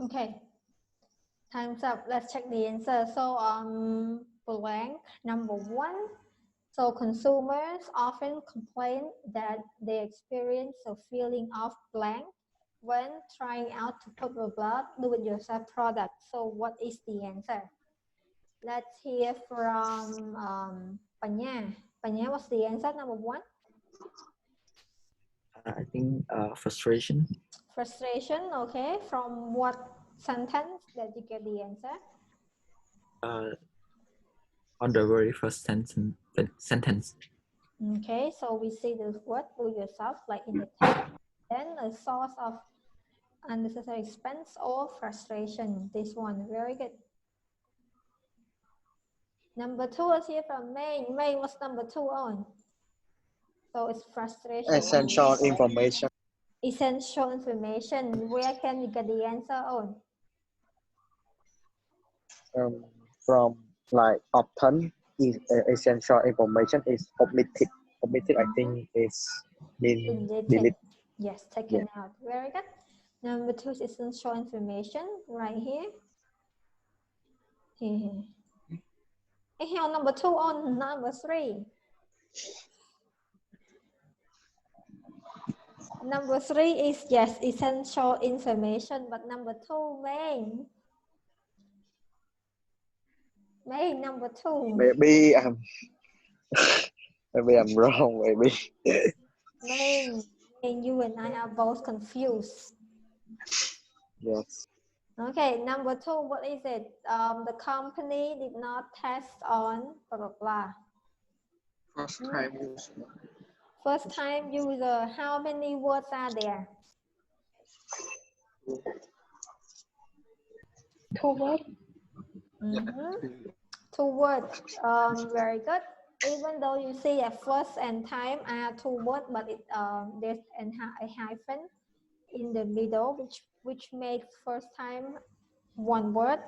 Okay, time's up. Let's check the answer. So blank number 1. So consumers often complain that they experience a feeling of blank when trying out to put blah blah do-it-yourself product. So what is the answer? Let's hear from Panya. Panya, what's the answer? Number 1. I think frustration. Frustration. Okay. From what sentence did you get the answer? On the very first sentence. Okay, so we see the word do yourself like in the text. Then a source of unnecessary expense or frustration. This one, very good. Number 2 is here from May. May, what's number 2 on? So it's frustration. Essential information. Essential information. Where can you get the answer on? From like often is essential information is omitted. Omitted, I think, is been deleted. Yes, taken out. Very good. Number 2 is essential information right here. Here. Number 2 on number 3. Number 3 is yes, essential information, but number 2, main. Main, number 2. Maybe I'm wrong. Maybe. Main, you and I are both confused. Yes. Okay, number 2, what is it? The company did not test on blah blah blah. First time user. First time user, how many words are there? 2 words. Mm-hmm. 2 words. Very good. Even though you see a first and time are 2 words, but it there's a hyphen in the middle, which makes first time 1 word,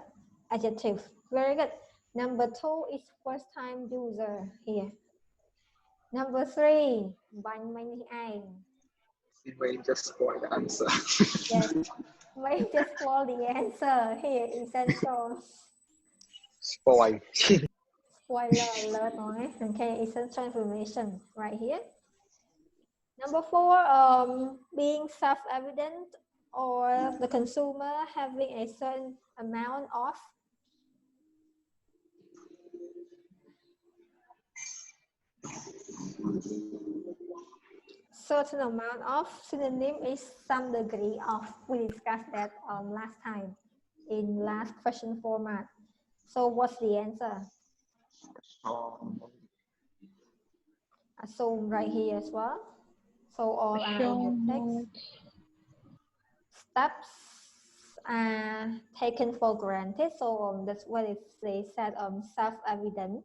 adjective. Very good. Number 2 is first time user here. Number 3, bánh many ai. It may just spoil the answer. Yes, may just spoil the answer here. Essential. Spoil. Spoiler alert, right? Okay, essential information right here. Number 4, being self-evident or the consumer having a certain amount of. Certain amount of synonym is some degree of. We discussed that last time in last question format. So what's the answer? Assume right here as well. So all are in the text. Steps are taken for granted. So that's what they said self-evident.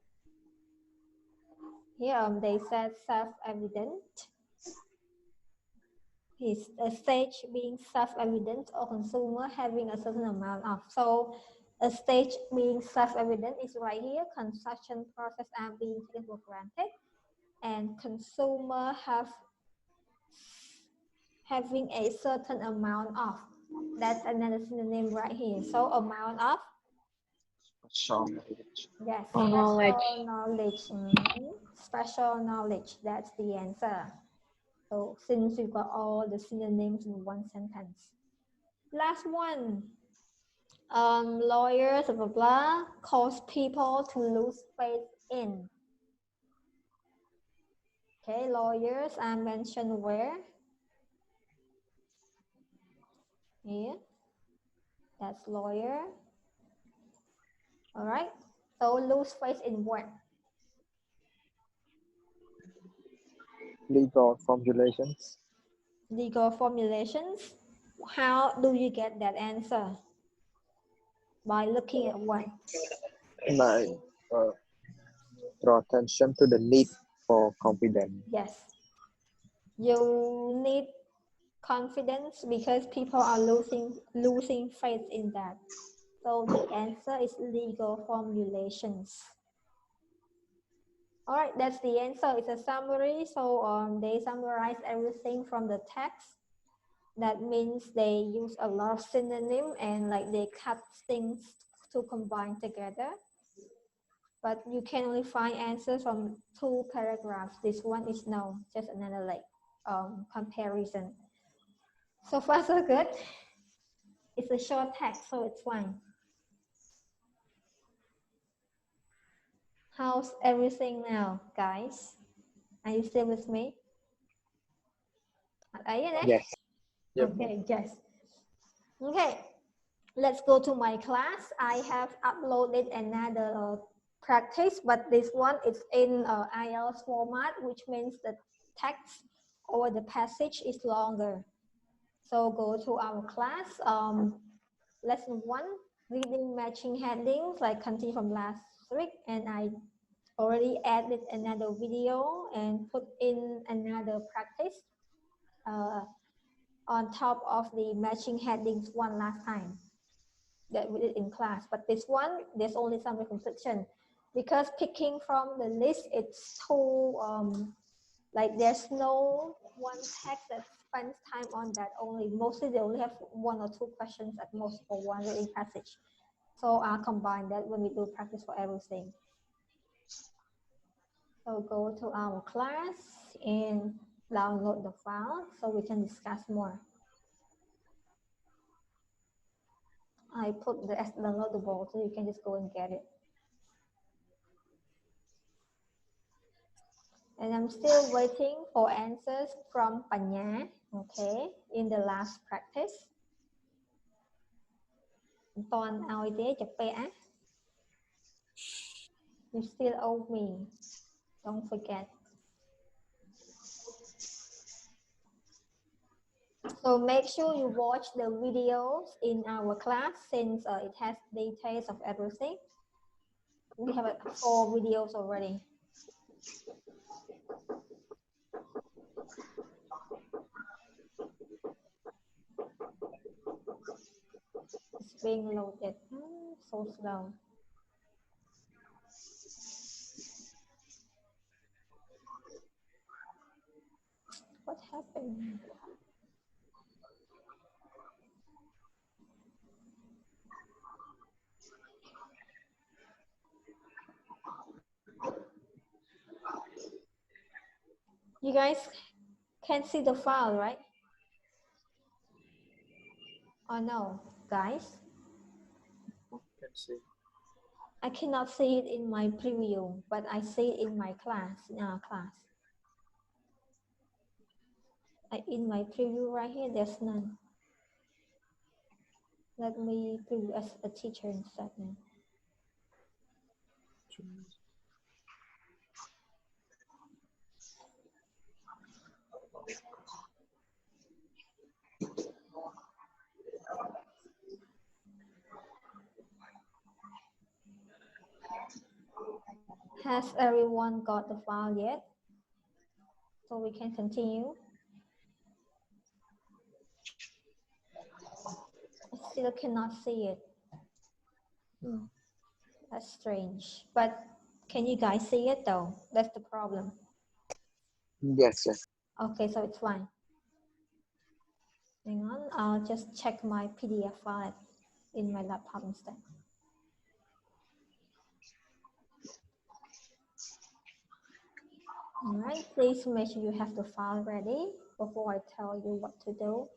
Here they said self-evident. Is a stage being self-evident or consumer having a certain amount of. So a stage being self-evident is right here. Consumption process are being taken for granted, and consumer having a certain amount of. That's another synonym right here. So amount of. Special knowledge. Yes, Knowledge. special knowledge. Special knowledge. That's the answer. So since we've got all the synonyms in one sentence. Last one. Lawyers, blah, blah, blah, cause people to lose faith in. Okay, lawyers are mentioned where? Here. That's lawyer. All right. So lose faith in what? Legal formulations. Legal formulations. How do you get that answer? By looking at what? Like draw attention to the need for confidence. Yes. You need confidence because people are losing faith in that. So the answer is legal formulations. All right, that's the answer. It's a summary. So they summarize everything from the text. That means they use a lot of synonym and like they cut things to combine together. But you can only find answers from 2 paragraphs. This one is no, just another like comparison. So far so good. It's a short text, so it's fine. How's everything now, guys? Are you still with me? Are you there? Yes. Yep. Okay, yes. Okay, let's go to my class. I have uploaded another practice, but this one is in IELTS format, which means the text or the passage is longer. So go to our class. Lesson 1, reading matching headings, like continue from last week, and I already added another video and put in another practice on top of the matching headings one last time that we did in class. But this one, there's only some repetition because picking from the list, it's too, like there's no one text that spends time on that only. Mostly they only have 1 or 2 questions at most for one reading passage. So I'll combine that when we do practice for everything. So go to our class and download the file so we can discuss more. I put the as downloadable so you can just go and get it. And I'm still waiting for answers from Panya, okay, in the last practice. Toàn ao thế chụp pe. You still owe me. Don't forget. So make sure you watch the videos in our class since it has details of everything. We have 4 videos already. It's being loaded. So slow. What happened? You guys can see the file, right? Or no, guys? Can see. I cannot see it in my preview, but I see it in my class, in our class. In my preview right here, there's none. Let me preview as a teacher instead now. Has everyone got the file yet? So we can continue. I still cannot see it. That's strange. But can you guys see it though? That's the problem. Yes, yes. Okay, so it's fine. Hang on, I'll just check my PDF file in my laptop instead. All right, please make sure you have the file ready before I tell you what to do.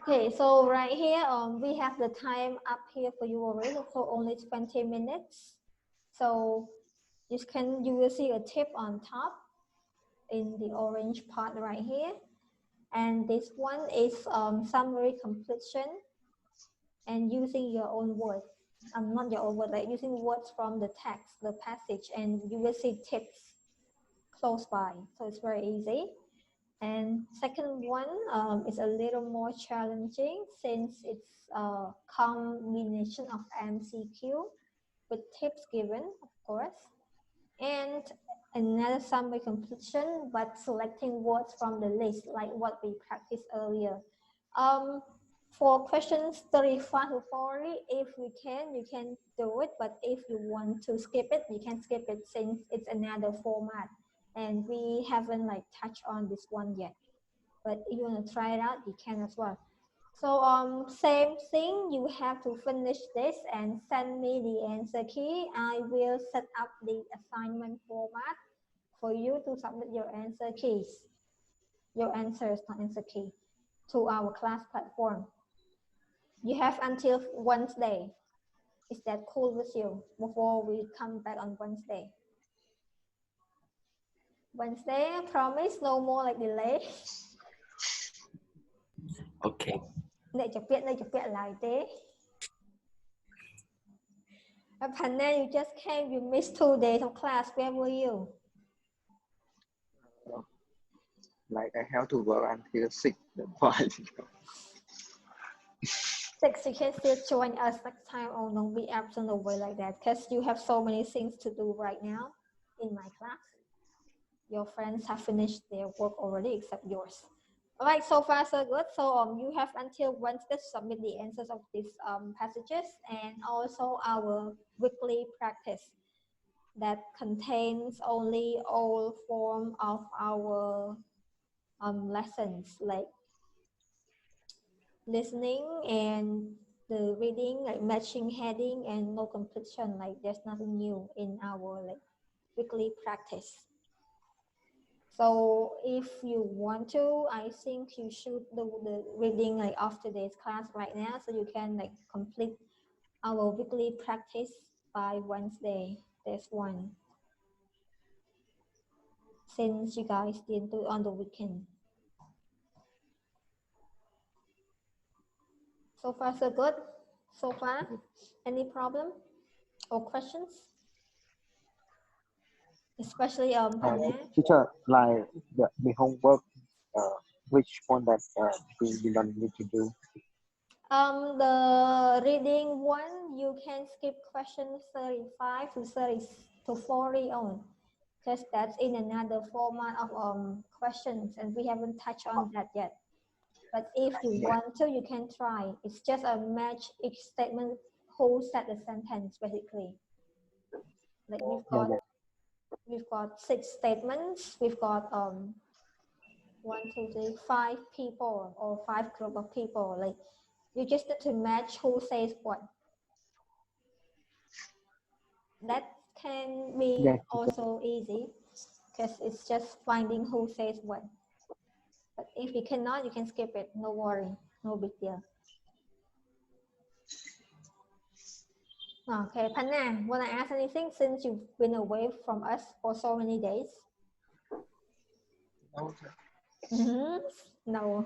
Okay, so right here, we have the time up here for you already, so only 20 minutes. So you will see a tip on top in the orange part right here. And this one is summary completion and using your own words. Not your own word, like using words from the text, the passage, and you will see tips close by. So it's very easy. And second one is a little more challenging since it's a combination of MCQ with tips given, of course, and another summary completion, but selecting words from the list, like what we practiced earlier. For questions 35 to 40, if you can do it, but if you want to skip it, you can skip it since it's another format. And we haven't like touched on this one yet. But if you want to try it out, you can as well. So same thing, you have to finish this and send me the answer key. I will set up the assignment format for you to submit your answer keys. Your answers, not answer key, to our class platform. You have until Wednesday. Is that cool with you before we come back on Wednesday? Wednesday, I promise, no more like delay. Okay. Này chụp việc lại thế. Panna, you just came, you missed 2 days of class. Where were you? Like I have to work until 6. That's why. 6, you can still join us next time. Oh, don't be absent away like that because you have so many things to do right now in my class. Your friends have finished their work already except yours. All right, so far so good. So you have until Wednesday to submit the answers of these passages and also our weekly practice that contains only all form of our lessons like listening and the reading, like matching heading and no completion. Like there's nothing new in our like weekly practice. So if you want to, I think you should do the reading like of today's class right now, so you can like complete our weekly practice by Wednesday. There's one. Since you guys didn't do it on the weekend. So far so good? So far? Any problem or questions? Especially teacher, like the homework, which one that we don't need to do? The reading one, you can skip question 35 to 40 on, because that's in another format of questions, and we haven't touched on that yet. But if you want to, you can try. It's just a match each statement who said the sentence, basically. Like we've got 6 statements. We've got 1, 2, 3, 5 people or 5 group of people. Like you just need to match who says what. That can be also easy because it's just finding who says what. But if you cannot, you can skip it. No worry, no big deal. Okay, Panna, want to ask anything since you've been away from us for so many days? No. No.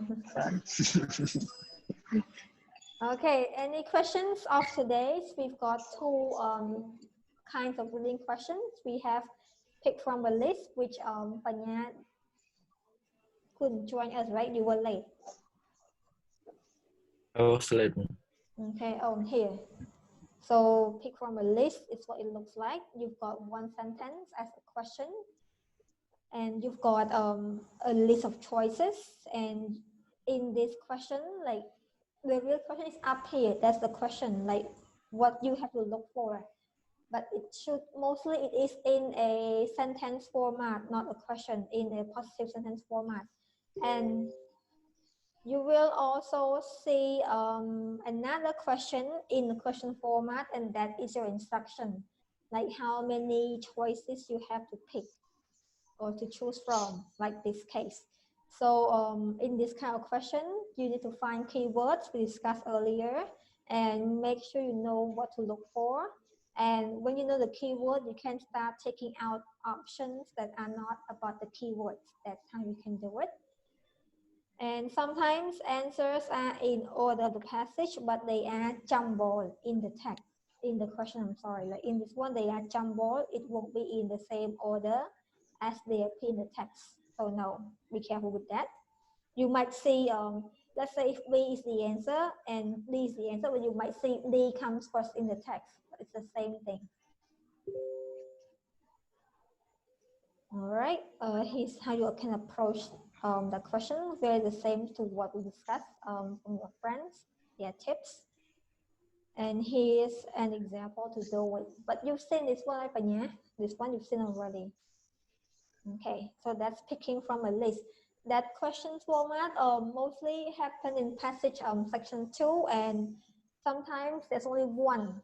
Okay, any questions of today's? We've got 2 kinds of reading questions. We have picked from a list, which Panya couldn't join us, right? You were late. I was late. Okay, here. So pick from a list is what it looks like. You've got 1 sentence as a question, and you've got a list of choices. And in this question, like the real question is up here. That's the question, like what you have to look for. But it should mostly it is in a sentence format, not a question, in a positive sentence format. And you will also see another question in the question format, and that is your instruction, like how many choices you have to pick or to choose from, like this case. So in this kind of question, you need to find keywords we discussed earlier and make sure you know what to look for. And when you know the keyword, you can start taking out options that are not about the keywords. That's how you can do it. And sometimes answers are in order of the passage, but they are jumbled in the text, in the question, I'm sorry. Like in this one, they are jumbled. It won't be in the same order as they appear in the text. So no, be careful with that. You might see, let's say if B is the answer and D is the answer, but you might see D comes first in the text. But it's the same thing. All right, here's how you can approach the question. Very the same to what we discussed from your friends, their tips. And here's an example to do with. But you've seen this one, right, Panya? This one you've seen already. Okay, so that's picking from a list. That question format mostly happen in passage section 2, and sometimes there's only 1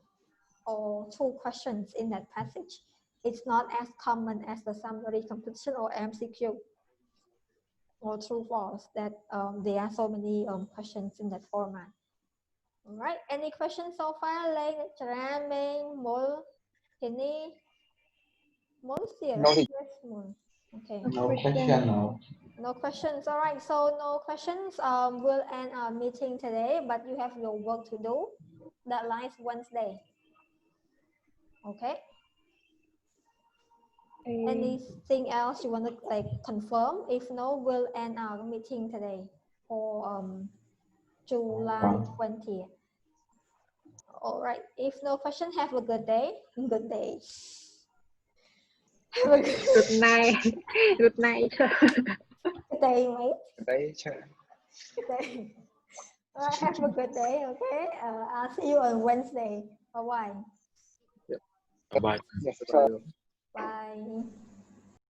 or 2 questions in that passage. It's not as common as the summary completion or MCQ or true false that there are so many questions in that format. All right, any questions so far? Lê, Trà, Meng, Mol, Penny, Mol's here, right? Yes, Mol. Okay. No question, no. No questions. All right, so no questions. We'll end our meeting today, but you have your work to do. That lies Wednesday. Okay. Anything else you want to like confirm? If no, we'll end our meeting today for July 20th. All right. If no question, have a good day. Good day. Have a Good night. Good night. good day, mate. Đấy, sure. Good day. All right, have a good day. Okay. I'll see you on Wednesday. Bye bye. Bye bye. Yes, sir. Bye.